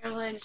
Maryland.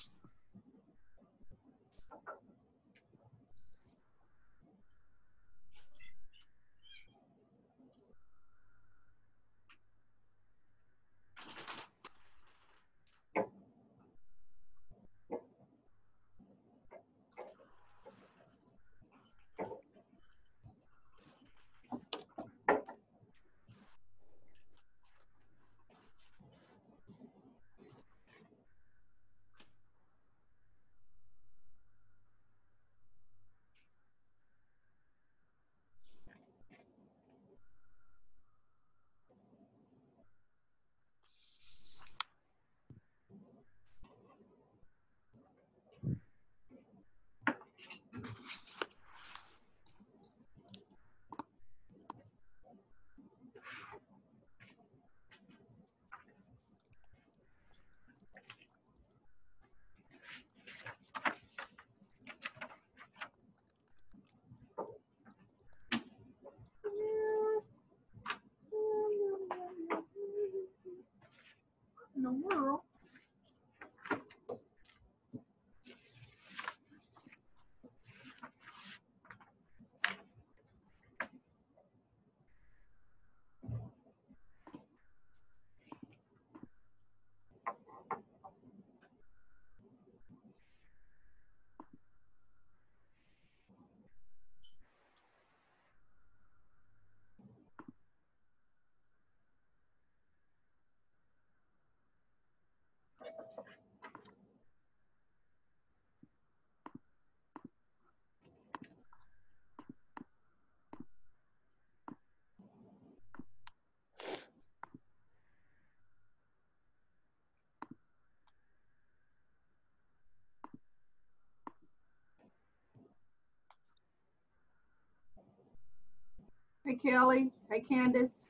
In the world. Hey, Kelly. Hey, Candace.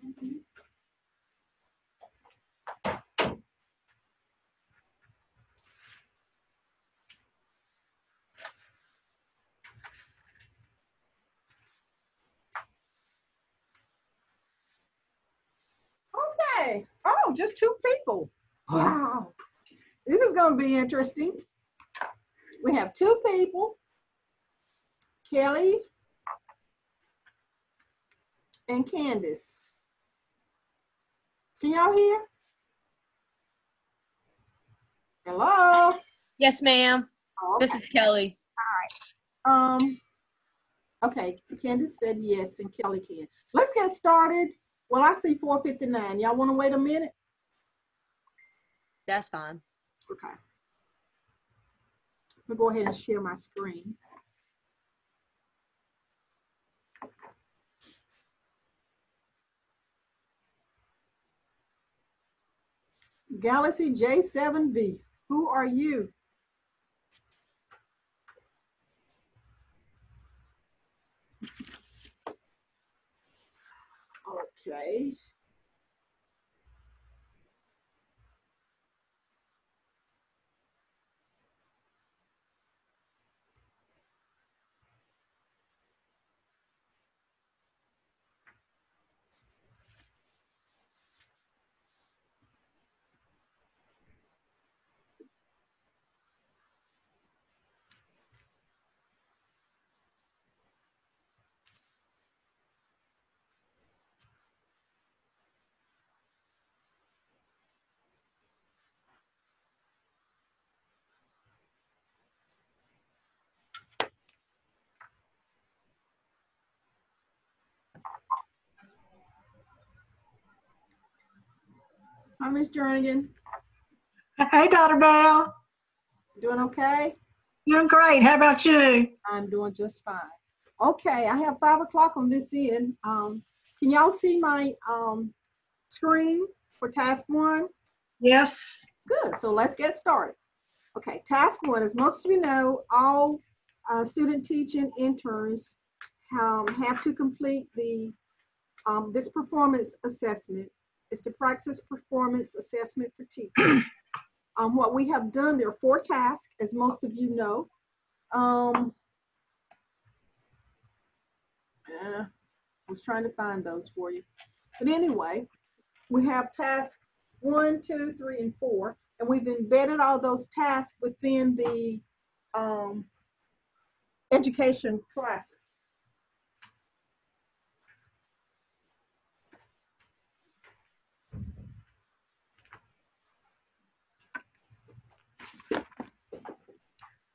Okay. Oh, just 2 people. Wow. This is going to be interesting. We have 2 people, Kelly and Candace. Can y'all hear? Hello? Yes, ma'am. Oh, This okay. is Kelly. Okay, Candace said yes, and Kelly can. Let's get started. Well, I see 4:59. Y'all want to wait a minute? That's fine. Okay. I'll go ahead and share my screen. Galaxy J7B. Who are you? Okay. Hi, Miss Jernigan. Hey, Dr. Bell. Doing okay? Doing great. How about you? I'm doing just fine. Okay, I have 5 o'clock on this end. Can y'all see my screen for task 1? Yes. Good, so let's get started. Okay, task 1, as most of you know, all student teaching interns have to complete the this performance assessment. It's the practice performance assessment for teachers. What we have done, there are 4 tasks, as most of you know. I was trying to find those for you. But anyway, we have tasks 1, 2, 3, and 4, and we've embedded all those tasks within the education classes.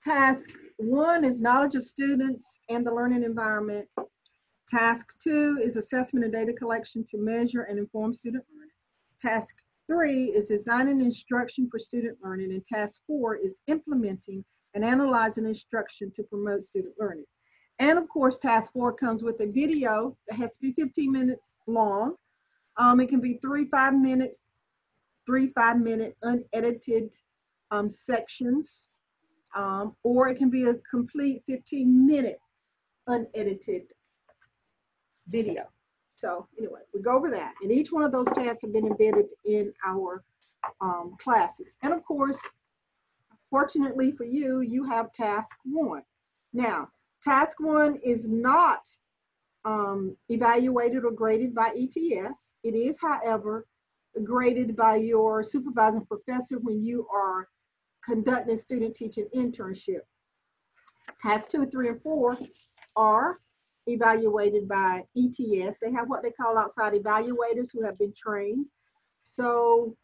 Task 1 is knowledge of students and the learning environment. Task 2 is assessment and data collection to measure and inform student learning. Task 3 is designing instruction for student learning. And task 4 is implementing and analyzing instruction to promote student learning. And of course, task 4 comes with a video that has to be 15 minutes long. It can be 3 5-minute unedited sections. Or it can be a complete 15-minute unedited video. So anyway, we go over that. And each one of those tasks have been embedded in our classes. And of course, fortunately for you, you have task 1. Now, task 1 is not evaluated or graded by ETS. It is, however, graded by your supervising professor when you are conducting student teaching internship. Tasks 2, 3, and 4 are evaluated by ETS. They have what they call outside evaluators who have been trained. So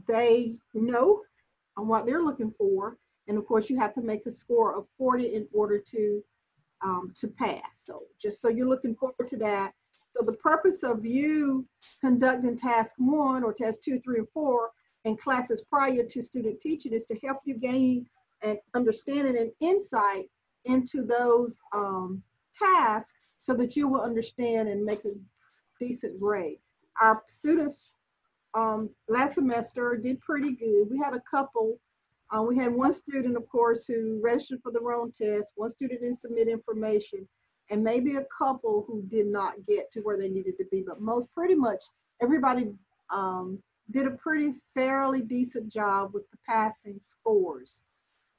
they know what they're looking for. And of course, you have to make a score of 40 in order to pass. So just so you're looking forward to that. So the purpose of you conducting task 1 or task 2, 3, and 4 in classes prior to student teaching is to help you gain an understanding and insight into those tasks so that you will understand and make a decent grade. Our students last semester did pretty good. We had a couple. We had one student, of course, who registered for the wrong test. One student didn't submit information. and maybe a couple who did not get to where they needed to be, but pretty much everybody did a pretty fairly decent job with the passing scores.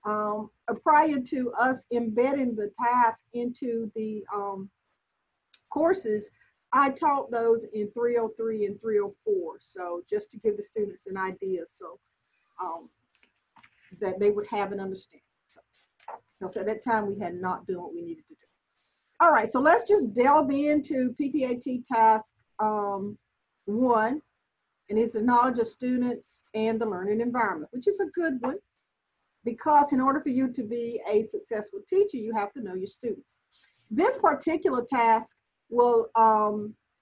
Prior to us embedding the task into the courses, I taught those in 303 and 304. So just to give the students an idea, so that they would have an understanding. So at that time, we had not done what we needed to do. All right, so let's just delve into PPAT task 1, and it's the knowledge of students and the learning environment, which is a good one, because in order for you to be a successful teacher, you have to know your students. This particular task will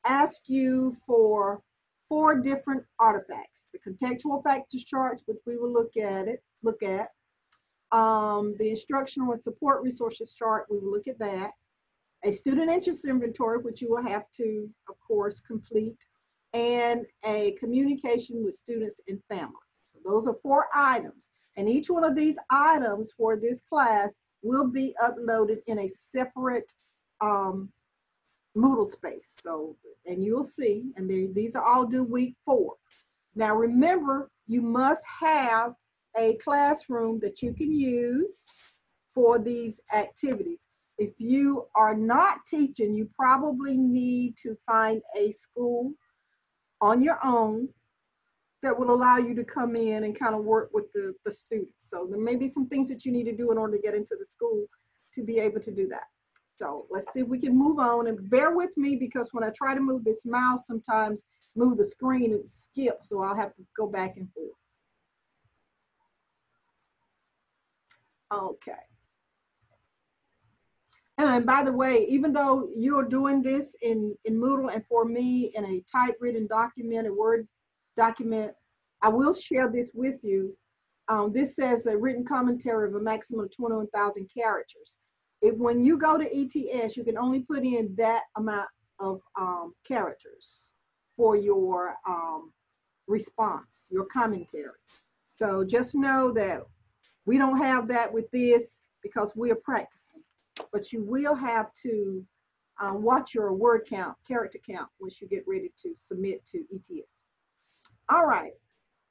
ask you for 4 different artifacts: the contextual factors chart, which we will look at, the instructional and support resources chart, we will look at that, a student interest inventory, which you will have to, of course, complete, and a communication with students and family. So those are 4 items, and each one of these items for this class will be uploaded in a separate Moodle space. So, and you'll see, and these are all due week 4. Now remember, you must have a classroom that you can use for these activities. If you are not teaching, you probably need to find a school on your own that will allow you to come in and kind of work with the students. So there may be some things that you need to do in order to get into the school to be able to do that. So let's see if we can move on, and bear with me because when I try to move this mouse, sometimes move the screen, it skips, so I'll have to go back and forth. Okay. And by the way, even though you're doing this in Moodle and for me in a typewritten document, a Word document, I will share this with you. This says a written commentary of a maximum of 21,000 characters. When you go to ETS, you can only put in that amount of characters for your response, your commentary. So just know that we don't have that with this because we are practicing, but you will have to watch your word count, character count, once you get ready to submit to ETS. All right,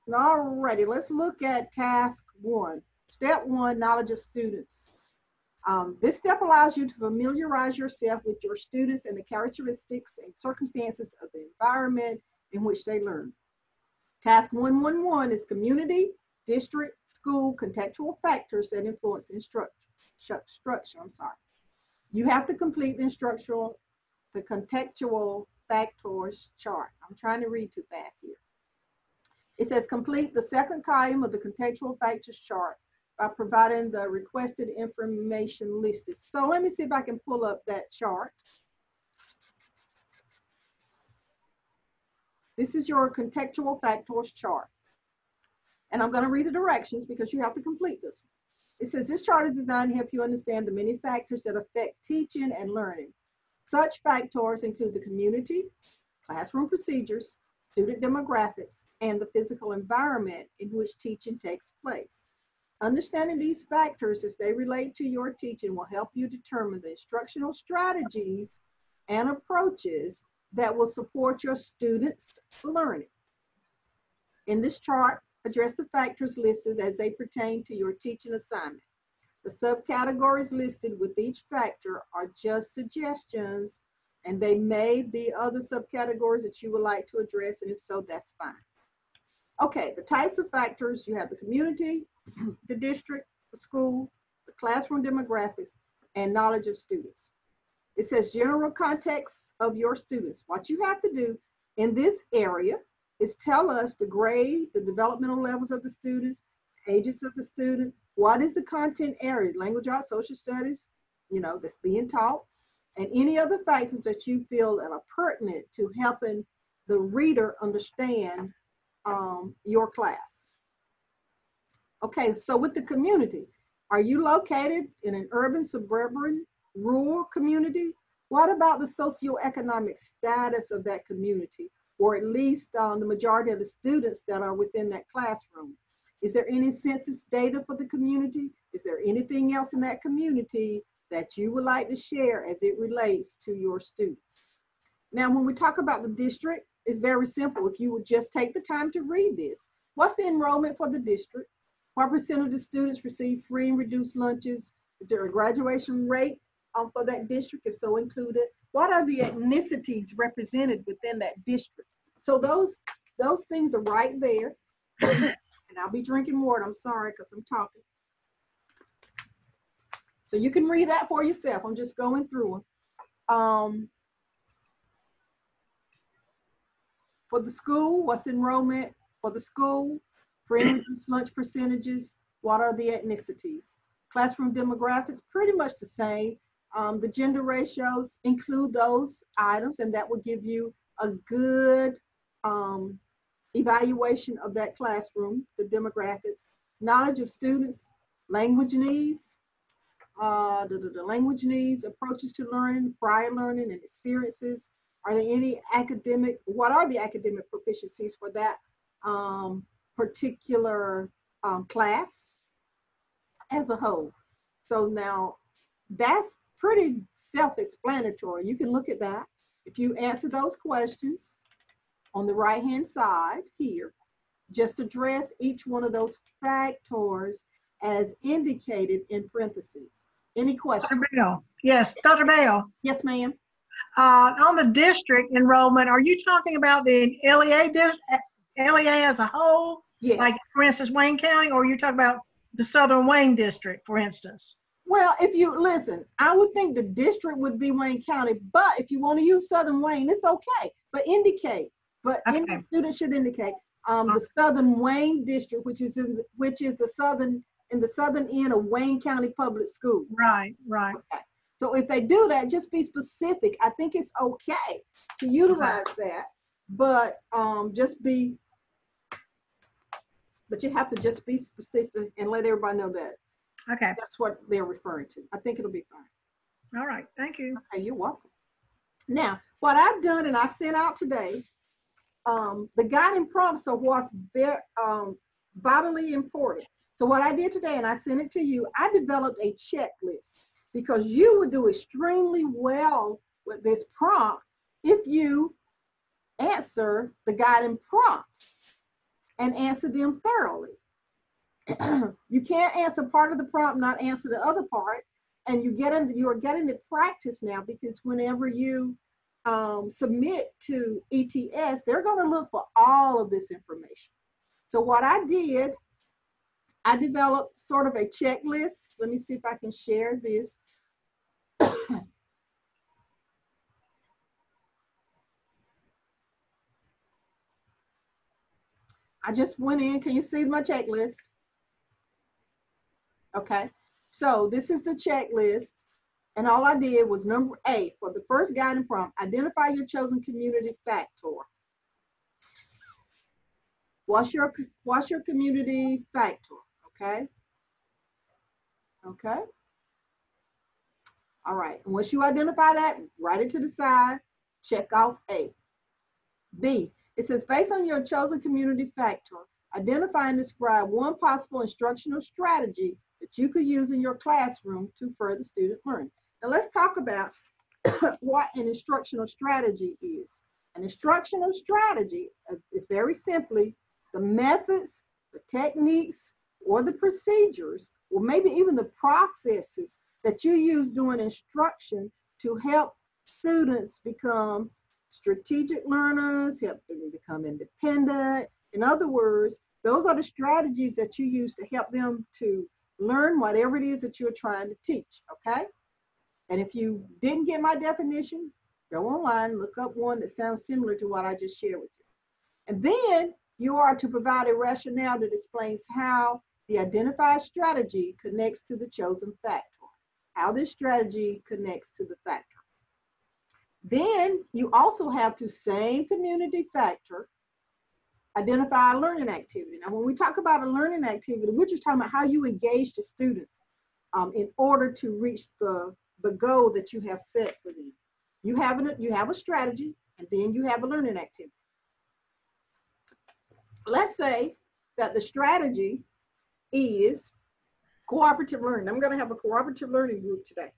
alrighty, let's look at task 1. Step 1, knowledge of students. This step allows you to familiarize yourself with your students and the characteristics and circumstances of the environment in which they learn. Task 111 is community, district, school, contextual factors that influence structure. You have to complete the contextual factors chart. I'm trying to read too fast here. It says complete the second column of the contextual factors chart by providing the requested information listed. So let me see if I can pull up that chart. This is your contextual factors chart. And I'm going to read the directions because you have to complete this one. It says this chart is designed to help you understand the many factors that affect teaching and learning. Such factors include the community, classroom procedures, student demographics, and the physical environment in which teaching takes place. Understanding these factors as they relate to your teaching will help you determine the instructional strategies and approaches that will support your students' learning. In this chart, address the factors listed as they pertain to your teaching assignment. The subcategories listed with each factor are just suggestions, and they may be other subcategories that you would like to address, and if so, that's fine. Okay, the types of factors, you have the community, the district, the school, the classroom demographics, and knowledge of students. It says general context of your students. What you have to do in this area is tell us the grade, the developmental levels of the students, ages of the student, what is the content area, language arts, social studies, that's being taught, and any other factors that you feel that are pertinent to helping the reader understand your class. Okay, so with the community, are you located in an urban, suburban, rural community? What about the socioeconomic status of that community, or at least the majority of the students that are within that classroom? Is there any census data for the community? Is there anything else in that community that you would like to share as it relates to your students. Now, when we talk about the district, it's very simple. If you would just take the time to read this. What's the enrollment for the district? What percent of the students receive free and reduced lunches? Is there a graduation rate for that district, if so included? What are the ethnicities represented within that district? So those things are right there. And I'll be drinking water. I'm sorry, because I'm talking. So you can read that for yourself. I'm just going through them. For the school, what's the enrollment for the school? Free and reduced lunch percentages. What are the ethnicities? Classroom demographics, pretty much the same. The gender ratios, include those items, and that will give you a good evaluation of that classroom, the demographics. Knowledge of students, language needs, language needs, approaches to learning, prior learning and experiences. Are there any academic, what are the academic proficiencies for that particular class as a whole? So now that's pretty self-explanatory. You can look at that. If you answer those questions on the right-hand side here, just address each one of those factors as indicated in parentheses. Any questions? Dr. Bell. Yes, Dr. Bell. Yes, ma'am. On the district enrollment, are you talking about the LEA as a whole? Yes. Like, for instance, Wayne County, or are you talking about the Southern Wayne District, for instance? Well, if you listen, I would think the district would be Wayne County, but if you want to use Southern Wayne, it's okay. But indicate, Okay. any student should indicate the Southern Wayne District, which is in the southern end of Wayne County Public Schools. Right, right. Okay. So if they do that, just be specific. I think it's okay to utilize that, but but you have to just be specific and let everybody know that. Okay. That's what they're referring to. I think it'll be fine. All right. Thank you. Okay, you're welcome. Now, what I've done and I sent out today, the guiding prompts are what's very vitally important. So what I did today, and I sent it to you, I developed a checklist because you would do extremely well with this prompt if you answer the guiding prompts and answer them thoroughly. You can't answer part of the prompt, not answer the other part, and you are getting the practice now, because whenever you submit to ETS, they're going to look for all of this information. So what I did, I developed sort of a checklist. Let me see if I can share this. I just went in. Can you see my checklist? Okay. So this is the checklist. And all I did was number 8 for the first guiding prompt, identify your chosen community factor. What's your community factor? Okay. Okay. All right. And once you identify that, write it to the side, check off A. B, it says, based on your chosen community factor, identify and describe one possible instructional strategy that you could use in your classroom to further student learning. Now let's talk about what an instructional strategy is. An instructional strategy is very simply the methods, the techniques, or the procedures, or maybe even the processes that you use during instruction to help students become strategic learners, help them become independent. In other words, those are the strategies that you use to help them to learn whatever it is that you're trying to teach, okay? And if you didn't get my definition, go online, look up one that sounds similar to what I just shared with you. And then you are to provide a rationale that explains how the identified strategy connects to the chosen factor, how this strategy connects to the factor. Then you also have to, same community factor, identify a learning activity. Now, when we talk about a learning activity, we're just talking about how you engage the students in order to reach the goal that you have set for them. You have a strategy, and then you have a learning activity. Let's say that the strategy is cooperative learning. I'm going to have a cooperative learning group today.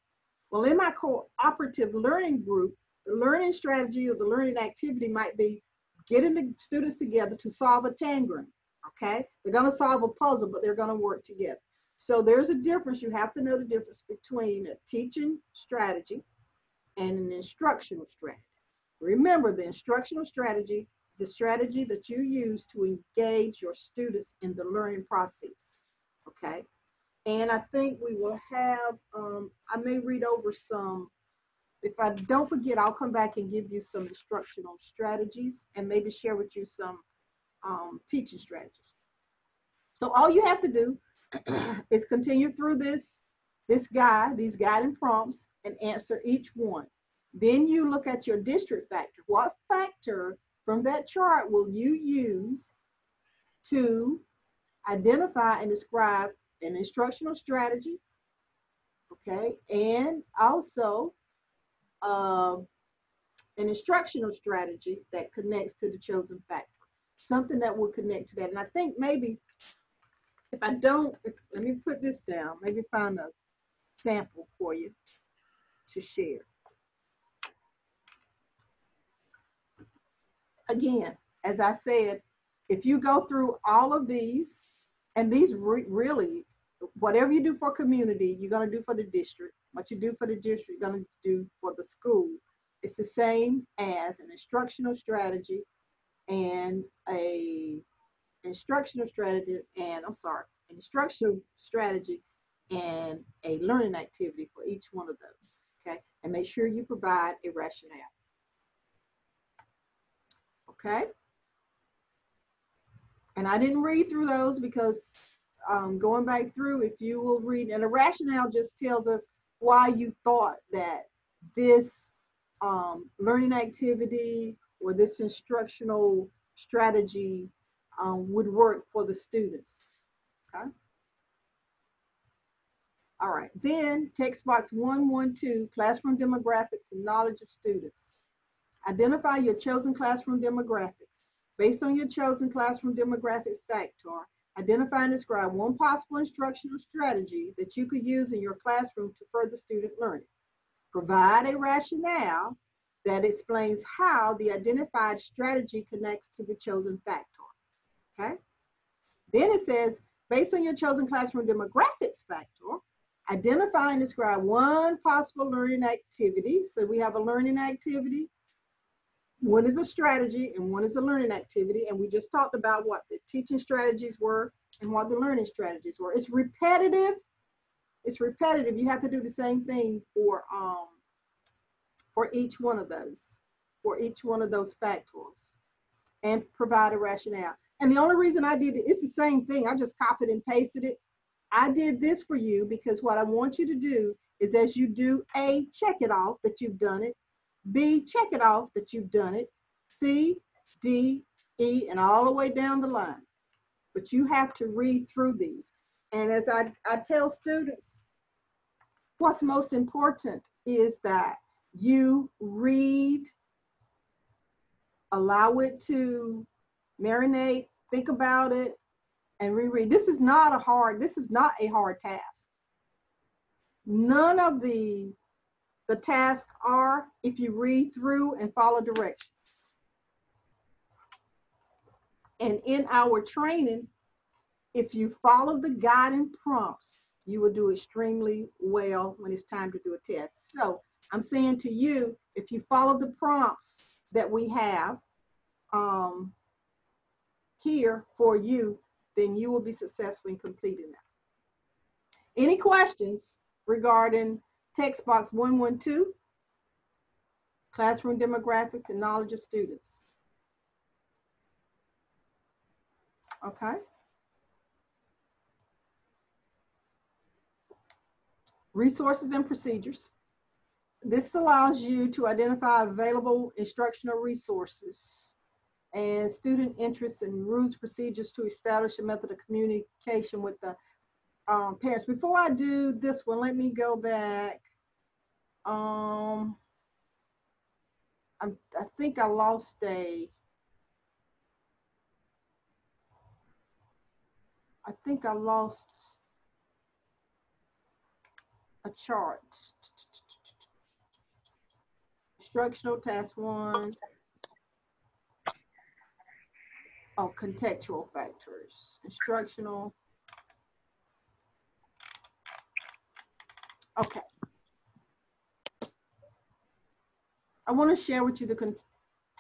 Well, in my cooperative learning group, the learning strategy or the learning activity might be getting the students together to solve a tangram, okay? They're gonna solve a puzzle, but they're gonna work together. So there's a difference. You have to know the difference between a teaching strategy and an instructional strategy. Remember, the instructional strategy is the strategy that you use to engage your students in the learning process, okay? And I think we will have, I may read over some, if I don't forget, I'll come back and give you some instructional strategies and maybe share with you some teaching strategies. So all you have to do is continue through these guiding prompts and answer each one. Then you look at your district factor. What factor from that chart will you use to identify and describe an instructional strategy, okay, and also an instructional strategy that connects to the chosen factor, something that will connect to that. And I think maybe if I don't, let me put this down, maybe find a sample for you to share. Again, as I said, if you go through all of these, and these really, whatever you do for community, you're going to do for the district. What you do for the district, you're going to do for the school. It's the same as an instructional strategy and an instructional strategy and a learning activity for each one of those, okay? And make sure you provide a rationale, okay? And I didn't read through those because going back through, if you will read, and the rationale just tells us why you thought that this learning activity or this instructional strategy would work for the students, okay? All right, then text box 112, classroom demographics and knowledge of students. Identify your chosen classroom demographics. Based on your chosen classroom demographics factor, identify and describe one possible instructional strategy that you could use in your classroom to further student learning. Provide a rationale that explains how the identified strategy connects to the chosen factor, okay? Then it says, based on your chosen classroom demographics factor, identify and describe one possible learning activity. So we have a learning activity. One is a strategy and one is a learning activity. And we just talked about what the teaching strategies were and what the learning strategies were. It's repetitive. It's repetitive. You have to do the same thing for each one of those factors, and provide a rationale. And the only reason I did it, it's the same thing. I just copied and pasted it. I did this for you because what I want you to do is, as you do A, check it off that you've done it. B, check it off that you've done it. C, D, E, and all the way down the line. But you have to read through these. And as I tell students, what's most important is that you read, allow it to marinate, think about it, and reread. This is not a hard task. None of the tasks are if you read through and follow directions. And in our training, if you follow the guiding prompts, you will do extremely well when it's time to do a test. So I'm saying to you, if you follow the prompts that we have here for you, then you will be successful in completing that. Any questions regarding text box 112, classroom demographics and knowledge of students? Okay. Resources and procedures. This allows you to identify available instructional resources and student interests and rules, procedures to establish a method of communication with the parents. Before I do this one, let me go back. I think I lost a chart. Instructional task 1. Oh, contextual factors. Instructional. Okay. I want to share with you the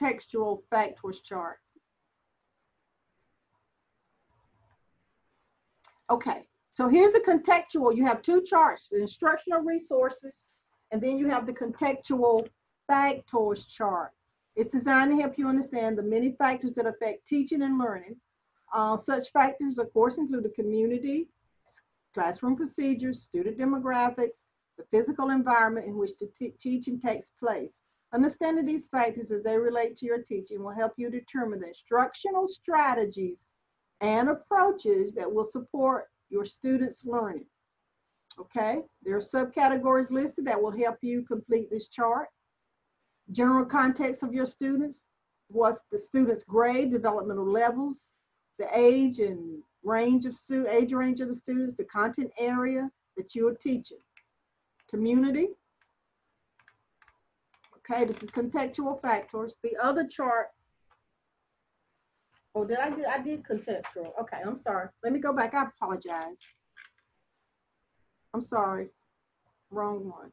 contextual factors chart. Okay, so here's the contextual. You have two charts, the instructional resources, and then you have the contextual factors chart. It's designed to help you understand the many factors that affect teaching and learning. Such factors, of course, include the community, classroom procedures, student demographics, the physical environment in which the teaching takes place. Understanding these factors as they relate to your teaching will help you determine the instructional strategies and approaches that will support your students' learning. Okay, there are subcategories listed that will help you complete this chart. General context of your students, what's the student's grade, developmental levels, the age and range of the students, the content area that you are teaching. Community. Okay, this is contextual factors. The other chart, oh, I did contextual. Okay, I'm sorry. Let me go back. I apologize. I'm sorry. Wrong one.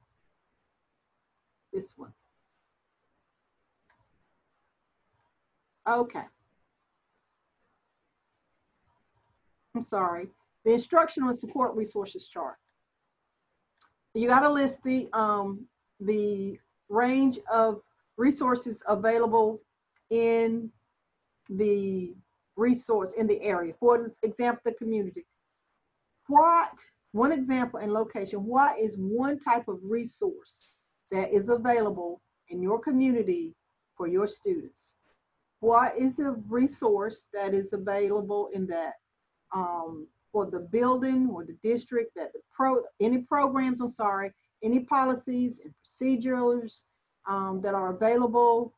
This one. Okay. I'm sorry. The instructional and support resources chart. You got to list the range of resources available in the resource in the area. For example, the community. One example and location, what is one type of resource that is available in your community for your students? What is a resource that is available in that for the building or the district, that any programs, I'm sorry, any policies and procedures that are available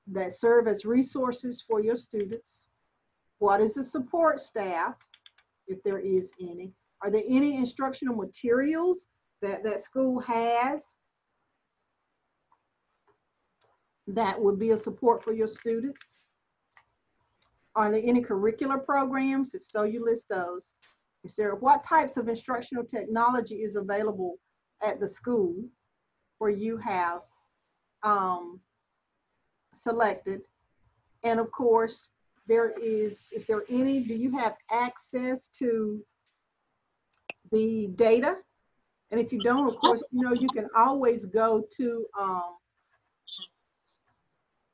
that serve as resources for your students? What is the support staff, if there is any? Are there any instructional materials that school has that would be a support for your students? Are there any curricular programs? If so, you list those. Is there, what types of instructional technology is available at the school where you have selected? And of course, do you have access to the data? And if you don't, of course, you can always go to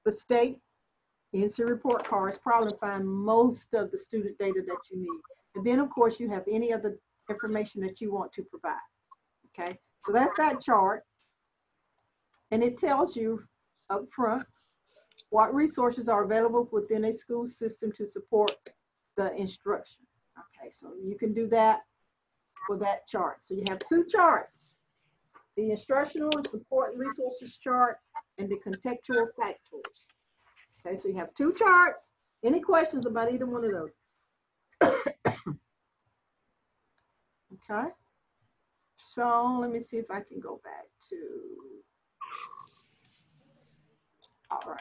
the state NC report cards, probably find most of the student data that you need. And then of course you have any other information that you want to provide. Okay, so that's that chart. And it tells you up front what resources are available within a school system to support the instruction. Okay, so you can do that for that chart. So you have two charts, the instructional and support resources chart and the contextual factors. Okay, so you have two charts. Any questions about either one of those? Okay, so let me see if I can go back to, all right.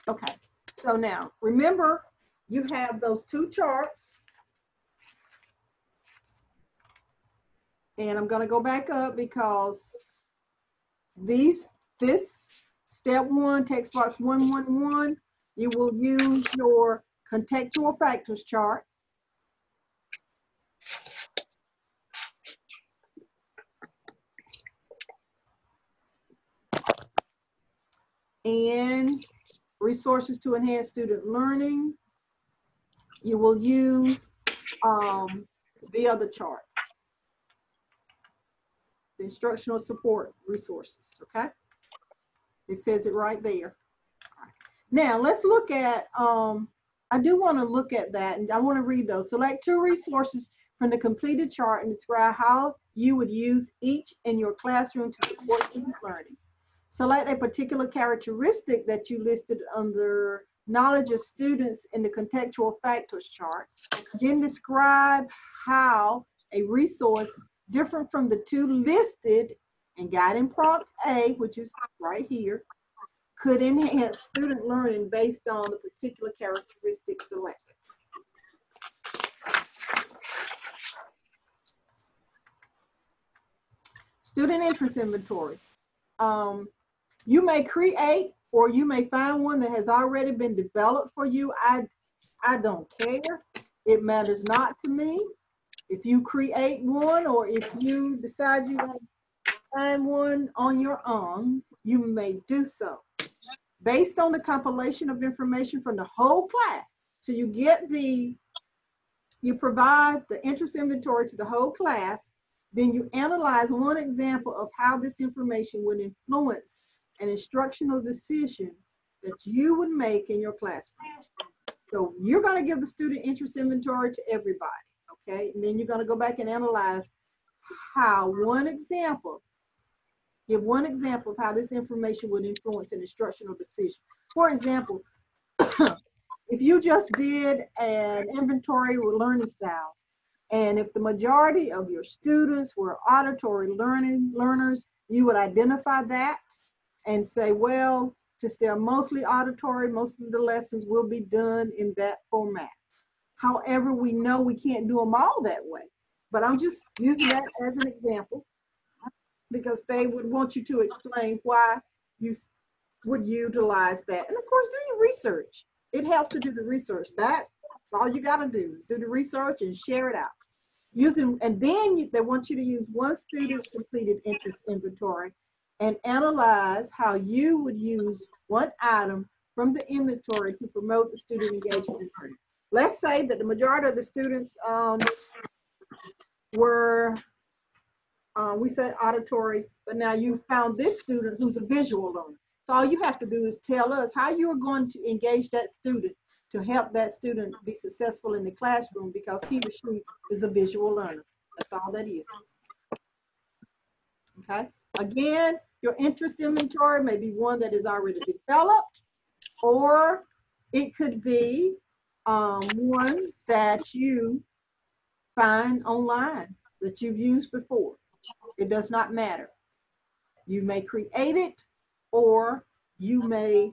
Okay, so now remember you have those two charts, and I'm going to go back up because this step 1, text box 111, you will use your contextual factors chart. And resources to enhance student learning, you will use the other chart, the instructional support resources, okay? It says it right there. All right. Now let's look at, I do want to look at that, and I want to read those. Select two resources from the completed chart and describe how you would use each in your classroom to support student learning. Select a particular characteristic that you listed under knowledge of students in the contextual factors chart. Then describe how a resource different from the two listed in guiding prompt A, which is right here, could enhance student learning based on the particular characteristics selected. Student interest inventory. You may create or you may find one that has already been developed for you. I don't care. It matters not to me. If you create one or if you decide you want to find one on your own, you may do so. Based on the compilation of information from the whole class. So you provide the interest inventory to the whole class, then you analyze one example of how this information would influence an instructional decision that you would make in your classroom. So you're going to give the student interest inventory to everybody, okay? And then you're going to go back and analyze how give one example of how this information would influence an instructional decision. For example, if you just did an inventory with learning styles, and if the majority of your students were auditory learners, you would identify that and say, well, since they're mostly auditory, most of the lessons will be done in that format. However, we know we can't do them all that way, but I'm just using that as an example because they would want you to explain why you would utilize that. And of course, do your research. It helps to do the research. That's all you got to do is do the research and share it out. And then they want you to use one student's completed interest inventory and analyze how you would use one item from the inventory to promote the student engagement in learning. Let's say that the majority of the students were, we said auditory, but now you found this student who's a visual learner. So all you have to do is tell us how you are going to engage that student to help that student be successful in the classroom because he or she is a visual learner. That's all that is. Okay. Again, your interest inventory may be one that is already developed, or it could be one that you find online that you've used before. It does not matter. You may create it, or you may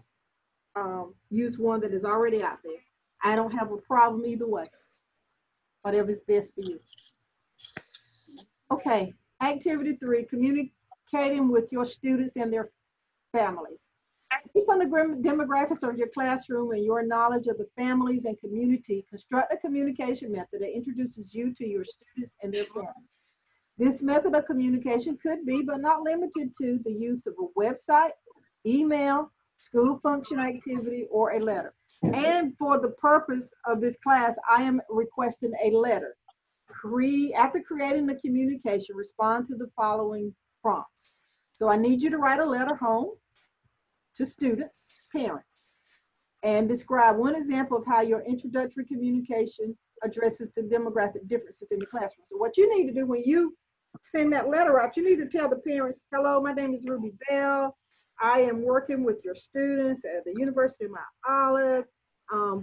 use one that is already out there. I don't have a problem either way. Whatever's best for you. Okay, activity 3, communicating with your students and their families. Based on the demographics of your classroom and your knowledge of the families and community, construct a communication method that introduces you to your students and their families. This method of communication could be, but not limited to, the use of a website, email, school function activity, or a letter. And for the purpose of this class, I am requesting a letter. After creating the communication, respond to the following prompts. So I need you to write a letter home to students, parents, and describe one example of how your introductory communication addresses the demographic differences in the classroom. So what you need to do when you send that letter out, you need to tell the parents, hello, my name is Ruby Bell. I am working with your students at the University of Mount Olive.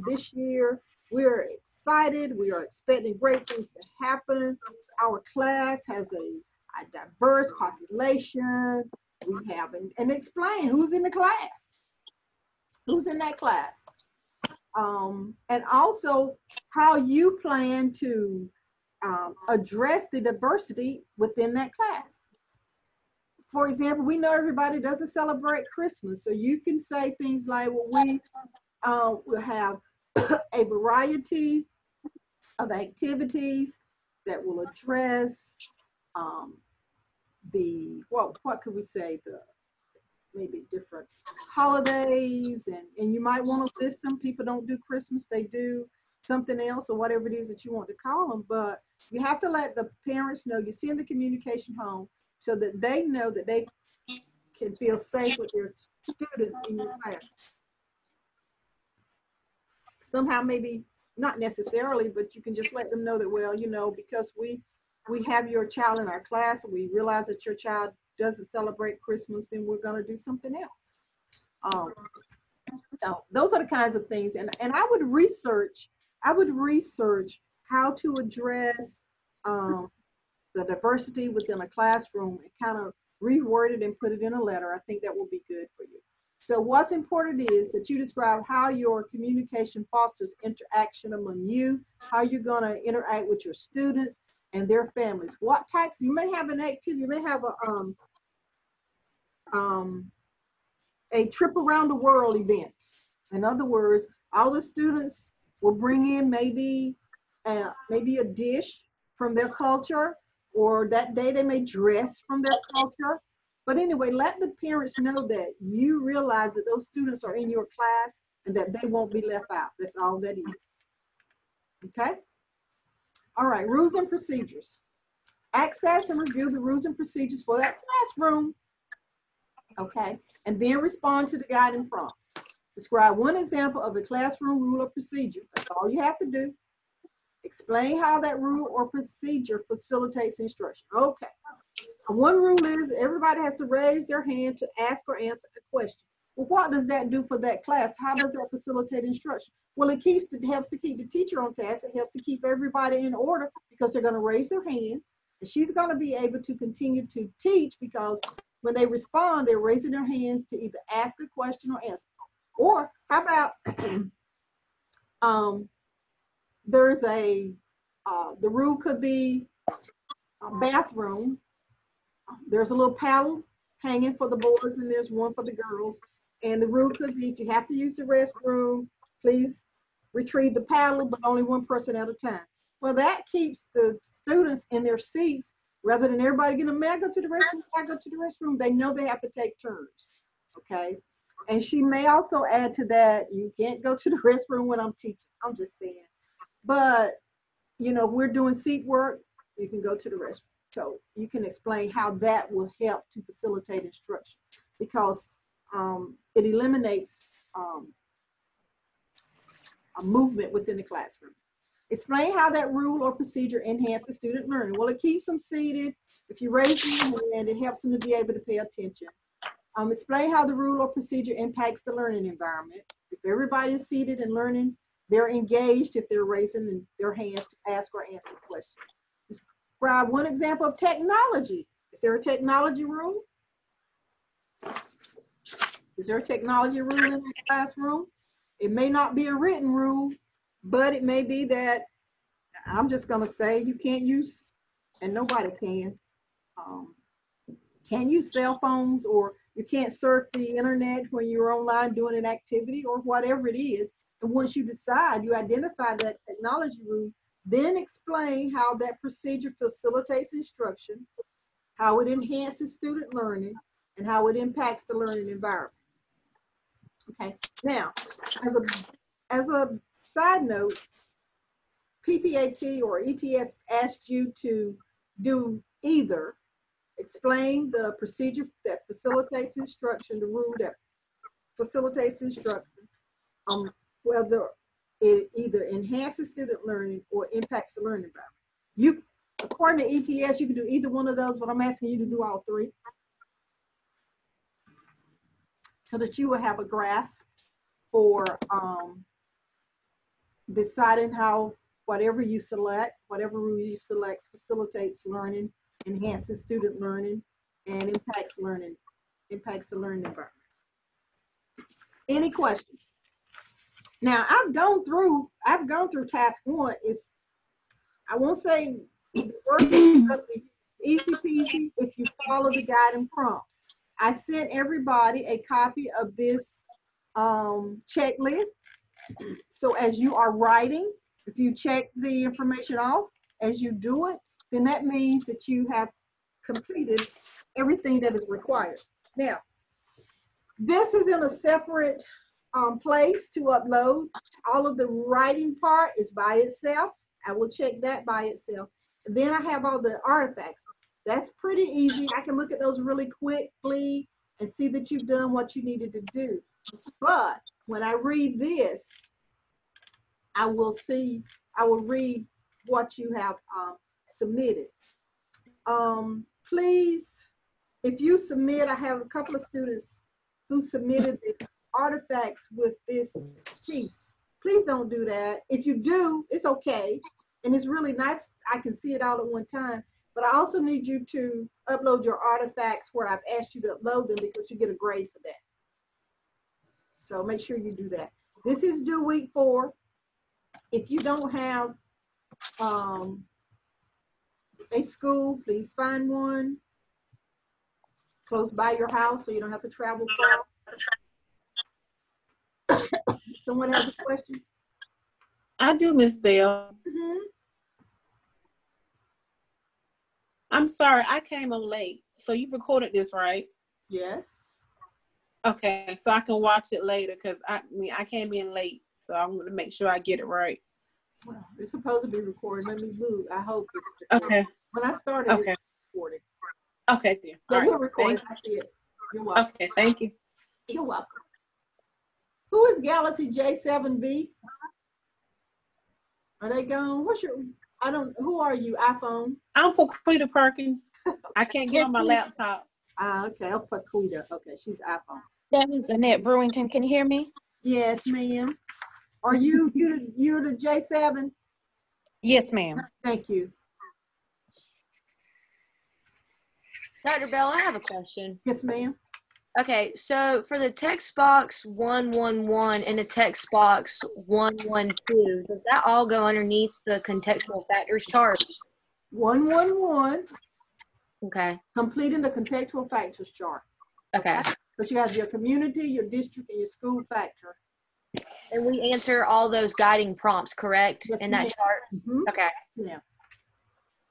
This year, we are excited. We are expecting great things to happen. Our class has a diverse population. We have, and explain who's in the class. Who's in that class? And also how you plan to address the diversity within that class. For example, we know everybody doesn't celebrate Christmas, so you can say things like, well, we will have a variety of activities that will address what could we say, maybe different holidays, and you might want to list them. People don't do Christmas, they do something else or whatever it is that you want to call them, but you have to let the parents know you send the communication home so that they know that they can feel safe with their students in your class. Somehow maybe not necessarily, but you can just let them know that, well, you know, because we have your child in our class, we realize that your child doesn't celebrate Christmas, then we're going to do something else. So those are the kinds of things, and I would research how to address the diversity within a classroom and kind of reword it and put it in a letter. I think that will be good for you. So what's important is that you describe how your communication fosters interaction among you, how you're going to interact with your students and their families. What types, you may have an activity, you may have a trip around the world event. In other words, all the students will bring in maybe a dish from their culture, or that day they may dress from their culture. But anyway, let the parents know that you realize that those students are in your class and that they won't be left out. That's all that is. Okay? All right, rules and procedures. Access and review the rules and procedures for that classroom. Okay, and then respond to the guiding prompts. Describe one example of a classroom rule or procedure. That's all you have to do. Explain how that rule or procedure facilitates instruction. Okay. One rule is everybody has to raise their hand to ask or answer a question. Well, what does that do for that class? How does that facilitate instruction? Well, it helps to keep the teacher on task. It helps to keep everybody in order because they're going to raise their hand. And she's going to be able to continue to teach because when they respond, they're raising their hands to either ask a question or answer. Or how about there's the rule could be a bathroom. There's a little paddle hanging for the boys and there's one for the girls. And the rule could be if you have to use the restroom, please retrieve the paddle, but only one person at a time. Well, that keeps the students in their seats rather than everybody getting, may I go to the restroom? I go to the restroom. They know they have to take turns. Okay. And she may also add to that, you can't go to the restroom when I'm teaching. I'm just saying. But, you know, if we're doing seat work, you can go to the restroom. So you can explain how that will help to facilitate instruction because it eliminates a movement within the classroom. Explain how that rule or procedure enhances student learning. Well, it keeps them seated. If you raise your hand, it helps them to be able to pay attention. Explain how the rule or procedure impacts the learning environment. If everybody is seated and learning, they're engaged if they're raising their hands to ask or answer questions. Describe one example of technology. Is there a technology rule? Is there a technology rule in the classroom? It may not be a written rule, but it may be that I'm just going to say you can't use, and nobody can use cell phones, or you can't surf the internet when you're online doing an activity or whatever it is. And once you decide, you identify that technology rule, then explain how that procedure facilitates instruction, how it enhances student learning, and how it impacts the learning environment. Okay, now, as a side note, PPAT or ETS asked you to do either explain the procedure that facilitates instruction, the rule that facilitates instruction, whether it either enhances student learning or impacts the learning environment. According to ETS, you can do either one of those, but I'm asking you to do all three so that you will have a grasp for deciding how whatever you select, whatever rule you select facilitates learning, enhances student learning, and impacts the learning environment. Any questions? Now I've gone through task one. I won't say the work is easy peasy if you follow the guiding prompts. I sent everybody a copy of this checklist. So as you are writing, if you check the information off as you do it, then that means that you have completed everything that is required. Now, this is in a separate place to upload. All of the writing part is by itself. I will check that by itself. And then I have all the artifacts. That's pretty easy. I can look at those really quickly and see that you've done what you needed to do. But when I read this, I will read what you have submitted. Please, if you submit, I have a couple of students who submitted the artifacts with this piece. Please don't do that. If you do, it's okay. And it's really nice. I can see it all at one time. But I also need you to upload your artifacts where I've asked you to upload them because you get a grade for that. So make sure you do that. This is due week 4. If you don't have a school, please find one close by your house so you don't have to travel far. Someone has a question? I do, Miss Bell. Mm-hmm. I'm sorry, I came on late. So you recorded this, right? Yes. Okay, so I can watch it later because I came in late, so I'm going to make sure I get it right. Well, it's supposed to be recorded. Let me move. I hope it's recorded. Okay. When I started, Okay. it's recorded. Okay, then. Yeah, All right. we'll record it. I see it. You're welcome. Okay, thank you. You're welcome. Who is Galaxy J7B? Are they gone? Who are you, iPhone? I'm Paquita Perkins. I can't get on my laptop. Okay, I'll put Quita. Okay, she's iPhone. That is Annette Brewington. Can you hear me? Yes, ma'am. Are you're the J7? Yes, ma'am. Thank you. Dr. Bell, I have a question. Yes, ma'am. Okay, so for the text box 111 and the text box 112, does that all go underneath the contextual factors chart? 111, Okay. completing the contextual factors chart. Okay. Because you have your community, your district, and your school factor. And we answer all those guiding prompts, correct? Yes, in that ma'am. chart? Mm-hmm. Okay. Yeah.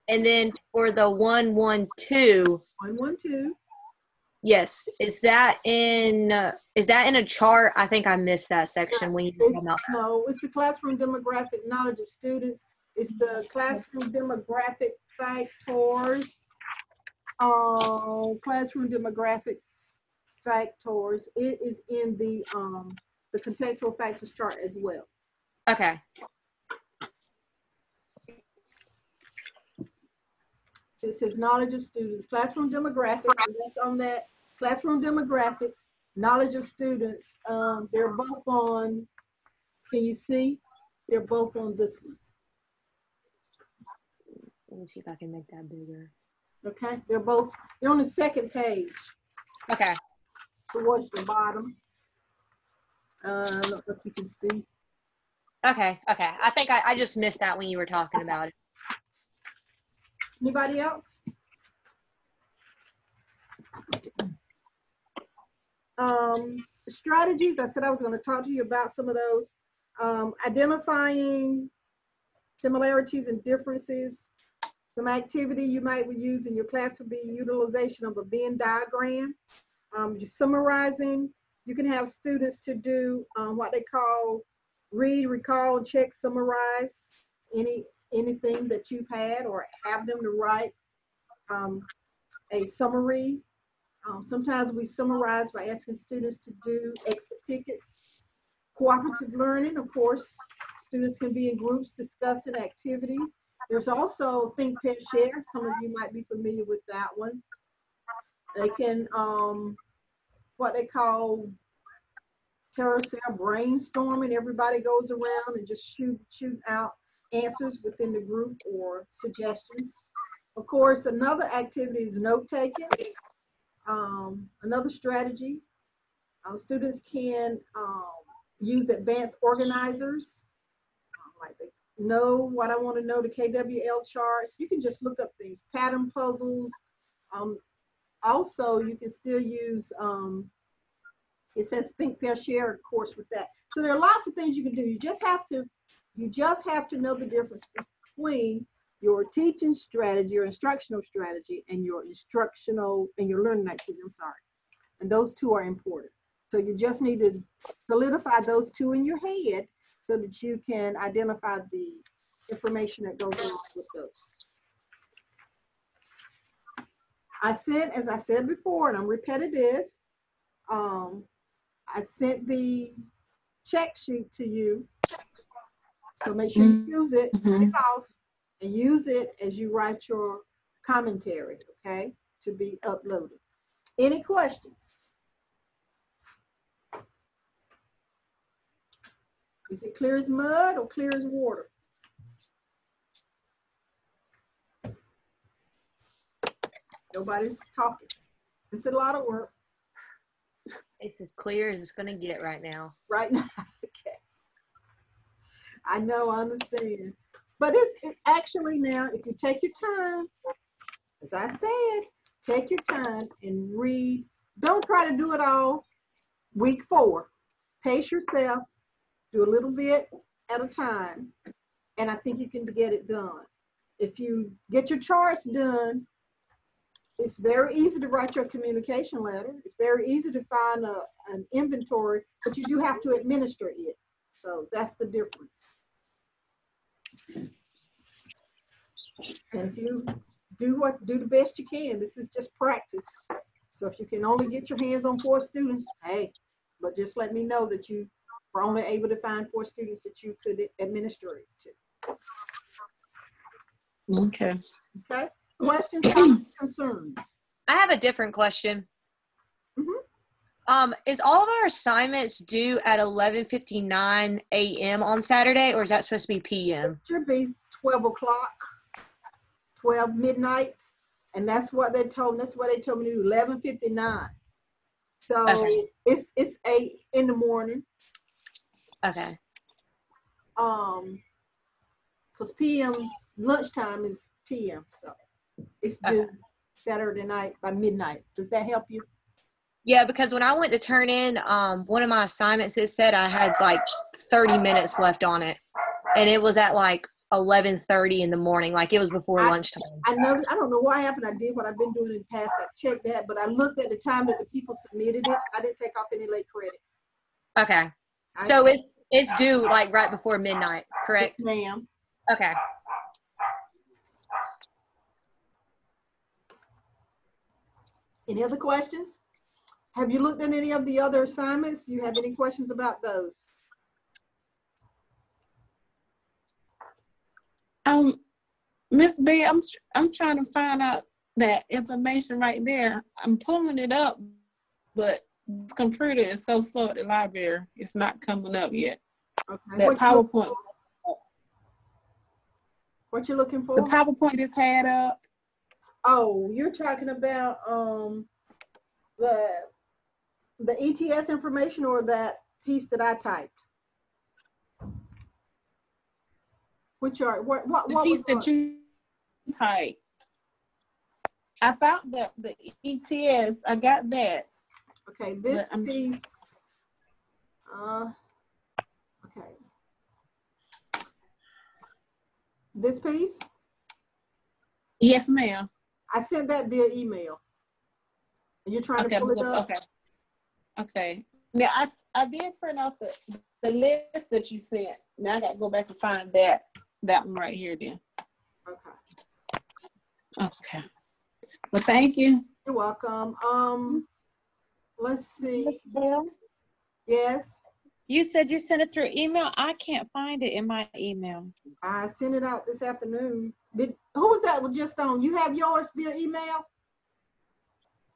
And then for the 112, 112. yes, is that in a chart? I think I missed that section when you were talking about that. No, it's the classroom demographic knowledge of students. It's the classroom demographic factors. Classroom demographic factors. It is in the contextual factors chart as well. Okay. It says knowledge of students, classroom demographics, and that's on that classroom demographics, knowledge of students. They're both on, can you see? They're both on this one. Let me see if I can make that bigger. Okay, they're on the second page Okay. towards the bottom. I don't know if you can see. Okay. I think I just missed that when you were talking about it. Anybody else? Strategies, I said I was going to talk to you about some of those. Identifying similarities and differences. Some activity you might use in your class would be utilization of a Venn diagram. You're summarizing. You can have students to do what they call read, recall, check, summarize anything that you've had, or have them to write a summary. Sometimes we summarize by asking students to do exit tickets. Cooperative learning, of course, students can be in groups discussing activities. There's also Think, Pair, Share. Some of you might be familiar with that one. They can, what they call carousel brainstorming. Everybody goes around and just shoot out answers within the group or suggestions. Of course, another activity is note taking. Another strategy, students can use advanced organizers, like they know what I want to know, the KWL charts. You can just look up things, pattern puzzles. Also, you can still use, it says Think, Pair, Share, of course, with that. So there are lots of things you can do. You just have to know the difference between your teaching strategy, your instructional strategy, and your learning activity, And those two are important. So you just need to solidify those two in your head so that you can identify the information that goes along with those. As I said before, and I'm repetitive, I sent the check sheet to you So make sure you use it, print Mhm. it off, and use it as you write your commentary, okay, to be uploaded. Any questions? Is it clear as mud or clear as water? Nobody's talking. It's a lot of work It's as clear as it's going to get right now. right now. Okay. I know, I understand. But it's actually now, if you take your time, as I said, take your time and read. Don't try to do it all. Week 4, pace yourself, do a little bit at a time, and I think you can get it done. If you get your charts done, it's very easy to write your communication letter. It's very easy to find an inventory, but you do have to administer it. So that's the difference. And if you do the best you can, this is just practice. So if you can only get your hands on 4 students, hey, but just let me know that you were only able to find 4 students that you could administer it to. Okay. Okay? Questions, comments, concerns? I have a different question. Is all of our assignments due at 11:59 a.m. on Saturday, or is that supposed to be p.m.? It should be 12 o'clock, 12 midnight, and that's what they told me. That's what they told me to do, 11:59. So Okay. it's 8 in the morning. Okay. Because p.m. lunchtime is p.m. So it's due Saturday night by midnight. Does that help you? Yeah, because when I went to turn in one of my assignments, it said I had like 30 minutes left on it, and it was at like 11:30 in the morning, like it was before lunchtime. I know. I don't know what happened. I did what I've been doing in the past. I checked that, but I looked at the time that the people submitted it. I didn't take off any late credit. Okay. So it's due like right before midnight, correct? Yes, ma'am. Okay. Any other questions? Have you looked at any of the other assignments? You have any questions about those? Miss B, I'm trying to find out that information right there. I'm pulling it up, but this computer is so slow at the library. It's not coming up yet. Okay. That PowerPoint. What you looking for? The PowerPoint is had up. Oh, you're talking about the ETS information or that piece that I typed? Which are what The piece that you typed. I found the ETS. I got that. Okay, this piece. Okay. This piece? Yes, ma'am. I sent that via email. You're trying to pull it up? Okay. Okay. Now I did print out the list that you sent. Now I got to go back and find that one right here then. Okay. Okay. Well, thank you. You're welcome. Let's see. Ms. Bell, Yes, you said you sent it through email. I can't find it in my email. I sent it out this afternoon. Who was that was just on? You have yours via email?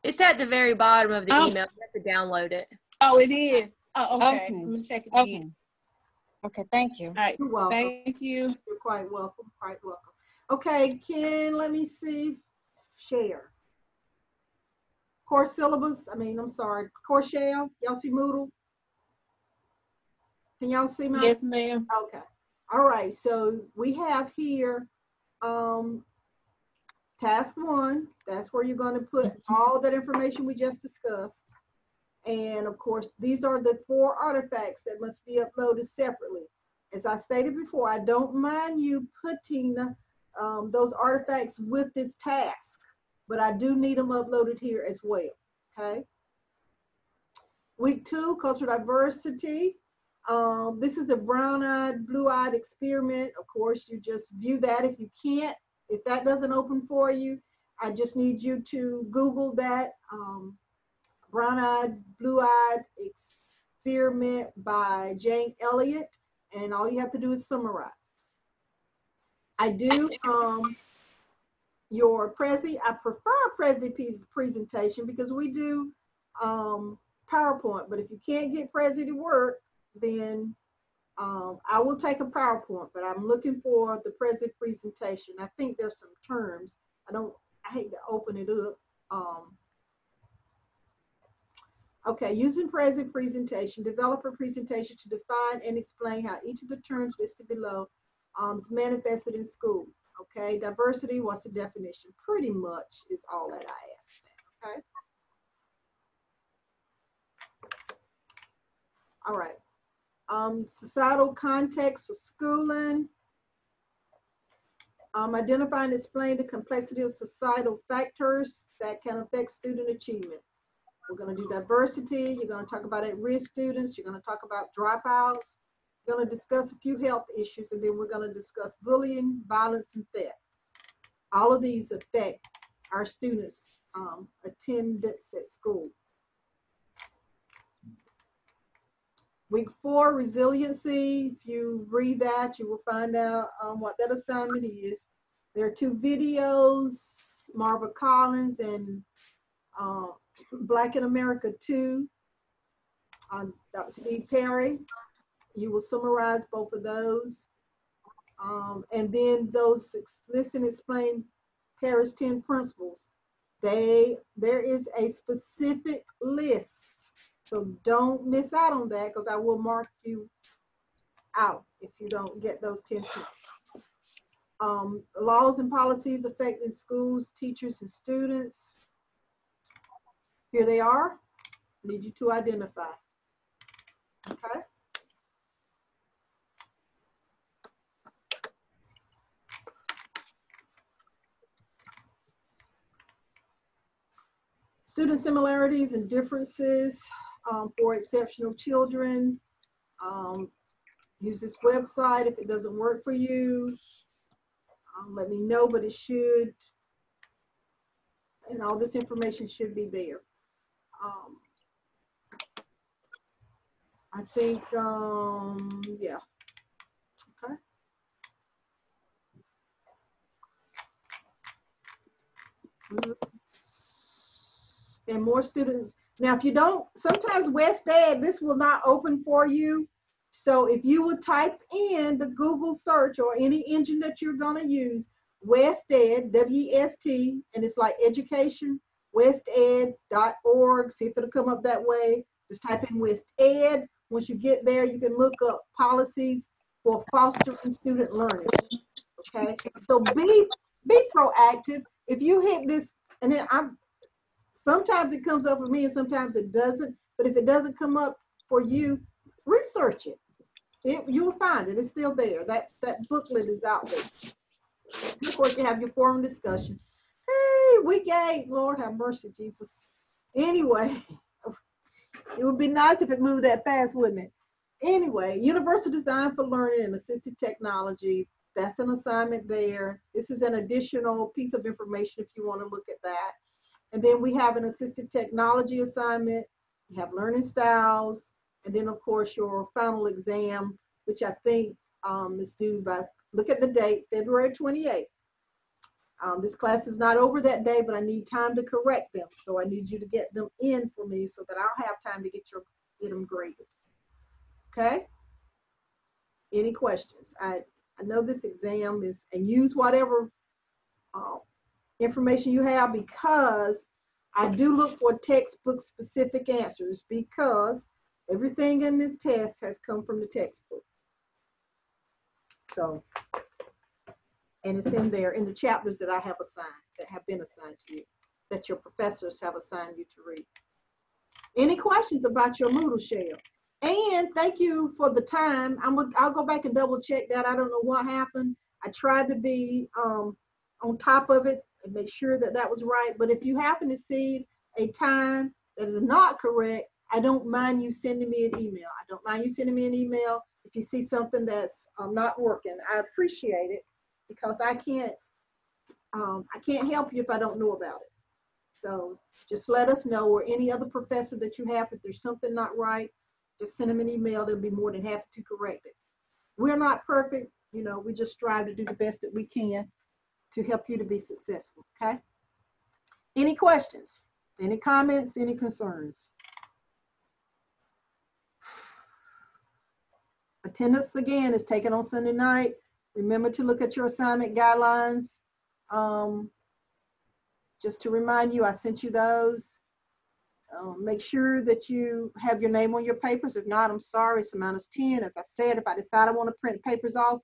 It's at the very bottom of the Oh. email. You have to download it. Oh, it is. Oh, okay. Okay. I'm gonna check it Okay. again. Okay, thank you. All right. You're welcome. Thank you. You're quite welcome. Quite welcome. Okay, let me see. Share. Course syllabus. I'm sorry. Course share. Y'all see Moodle? Can y'all see my? Yes, ma'am. Okay. All right. So we have here task 1. That's where you're going to put all that information we just discussed. And of course, these are the 4 artifacts that must be uploaded separately. As I stated before, I don't mind you putting those artifacts with this task, but I do need them uploaded here as well, okay? Week 2, cultural diversity. This is the brown-eyed, blue-eyed experiment. Of course, you just view that. If you can't, if that doesn't open for you, I just need you to Google that brown-eyed, blue-eyed experiment by Jane Elliott, and all you have to do is summarize. I do your Prezi. I prefer Prezi presentation because we do PowerPoint, but if you can't get Prezi to work, then I will take a PowerPoint, but I'm looking for the Prezi presentation. I think there's some terms. I hate to open it up. Okay, using Prezi presentation, develop a presentation to define and explain how each of the terms listed below is manifested in school. Okay, diversity, what's the definition? Pretty much is all that I asked. Okay. All right. Societal context for schooling. Identify and explain the complexity of societal factors that can affect student achievement. We're going to do diversity. You're going to talk about at-risk students. You're going to talk about dropouts. We're going to discuss a few health issues, and then we're going to discuss bullying, violence, and theft. All of these affect our students' attendance at school. Week 4, resiliency. If you read that, you will find out what that assignment is. There are 2 videos, Marva Collins and Black in America 2, Dr. Steve Perry. You will summarize both of those. And then those listen and explain Paris 10 principles. There is a specific list. So don't miss out on that because I will mark you out if you don't get those 10 principles. Laws and policies affecting schools, teachers, and students. Here they are. I need you to identify. Okay. Student similarities and differences for exceptional children. Use this website if it doesn't work for you. Let me know, but it should. And all this information should be there. I think, yeah. Okay. And more students. Now, if you don't, sometimes West Ed, this will not open for you. So if you would type in the Google search or any engine that you're going to use, West Ed, W-E-S-T, and it's like education, wested.org. See if it'll come up that way. Just type in West Ed. Once you get there, you can look up policies for fostering student learning. Okay, so be proactive. If you hit this, and then sometimes it comes up for me and sometimes it doesn't, but if it doesn't come up for you, research it. You'll find it. It's still there. That booklet is out there. And of course, you have your forum discussion. Hey, week 8, Lord have mercy, Jesus. Anyway, it would be nice if it moved that fast, wouldn't it? Anyway, universal design for learning and assistive technology. That's an assignment there. This is an additional piece of information if you want to look at that. And then we have an assistive technology assignment. You have learning styles. And then, of course, your final exam, which I think is due by, look at the date, February 28th. This class is not over that day, but I need time to correct them. So I need you to get them in for me so that I'll have time to get them graded. Okay? Any questions? I know this exam is, and use whatever information you have, because I do look for textbook specific answers, because everything in this test has come from the textbook. So, and it's in there in the chapters that I have assigned, that have been assigned to you, that your professors have assigned you to read. Any questions about your Moodle shell? And thank you for the time. I'll go back and double check that. I don't know what happened. I tried to be on top of it and make sure that that was right. But if you happen to see a time that is not correct, I don't mind you sending me an email. I don't mind you sending me an email if you see something that's not working. I appreciate it, because I can't help you if I don't know about it. So just let us know, or any other professor that you have, if there's something not right, just send them an email. They'll be more than happy to correct it. we're not perfect. You know, we just strive to do the best that we can to help you to be successful, okay? Any questions? Any comments? Any concerns? Attendance again is taken on Sunday night. Remember to look at your assignment guidelines. Just to remind you, I sent you those. Make sure that you have your name on your papers. If not, I'm sorry, it's a -10. As I said, if I decide I want to print papers off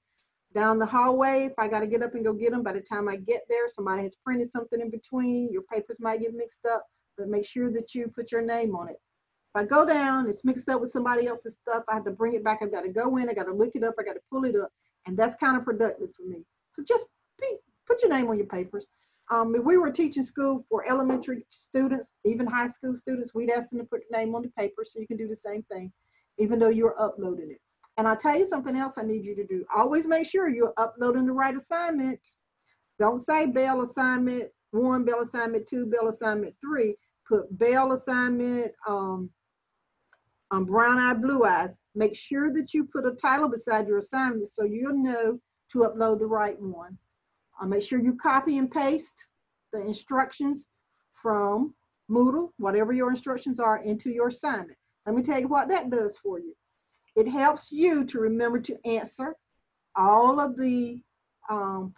down the hallway, if I got to get up and go get them, by the time I get there, somebody has printed something in between. Your papers might get mixed up, but make sure that you put your name on it. If I go down, it's mixed up with somebody else's stuff, I have to bring it back. I've got to go in, I got to look it up, I got to pull it up, and that's kind of productive for me. So just put your name on your papers. If we were teaching school for elementary students, even high school students, we'd ask them to put their name on the paper, so you can do the same thing, even though you're uploading it. And I'll tell you something else I need you to do. Always make sure you're uploading the right assignment. Don't say Bell assignment 1, Bell assignment 2, Bell assignment 3. Put Bell assignment, brown eye, blue eyes. Make sure that you put a title beside your assignment so you'll know to upload the right one. Make sure you copy and paste the instructions from Moodle, whatever your instructions are, into your assignment. Let me tell you what that does for you. It helps you to remember to answer all of the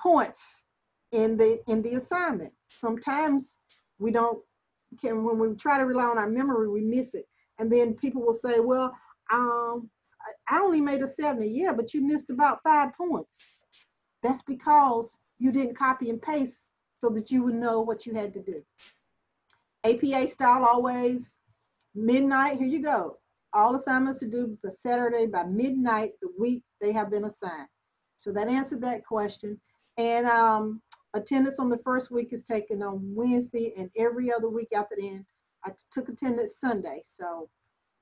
points in the assignment. Sometimes we don't, when we try to rely on our memory, we miss it. And then people will say, well, I only made a 70. Yeah, but you missed about 5 points. That's because you didn't copy and paste so that you would know what you had to do. APA style always, midnight, here you go. All assignments to do for Saturday by midnight the week they have been assigned. So that answered that question. And attendance on the first week is taken on Wednesday, and every other week after then, I took attendance Sunday. So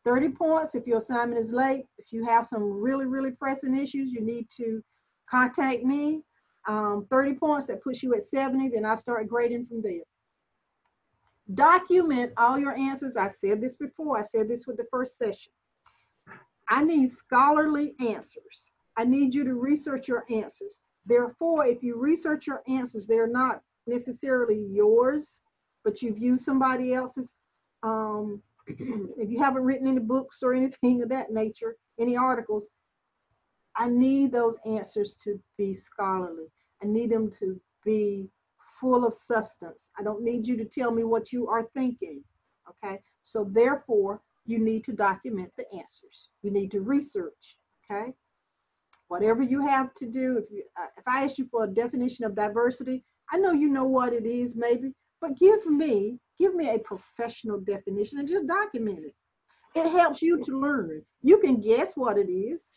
30 points if your assignment is late. If you have some really, really pressing issues, you need to contact me. 30 points, that puts you at 70, then I'll start grading from there. Document all your answers. I've said this before. I said this with the first session. I need scholarly answers. I need you to research your answers. Therefore, if you research your answers, they're not necessarily yours, but you've used somebody else's. If you haven't written any books or anything of that nature, any articles, I need those answers to be scholarly. I need them to be full of substance. I don't need you to tell me what you are thinking, okay? So therefore, you need to document the answers. You need to research, okay? Whatever you have to do, if I ask you for a definition of diversity, I know you know what it is maybe, but give me a professional definition and just document it. It helps you to learn. You can guess what it is,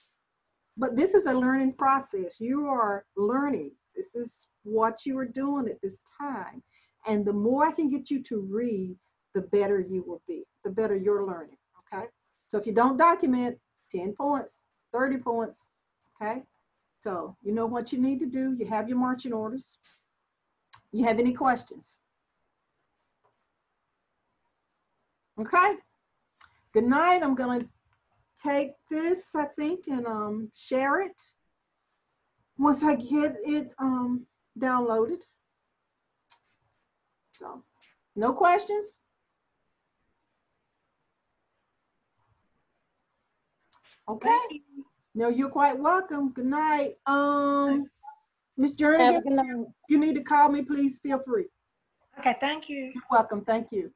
but this is a learning process. You are learning. This is what you are doing at this time. And the more I can get you to read, the better you will be, the better you're learning, okay? So if you don't document, 10 points, 30 points, okay? So you know what you need to do. You have your marching orders. You have any questions? Okay? Good night. I'm gonna take this, I think, and share it once I get it downloaded. So, no questions? Okay. No, you're quite welcome. Good night. Ms. Jernigan, you need to call me, please feel free. Okay, thank you. You're welcome. Thank you.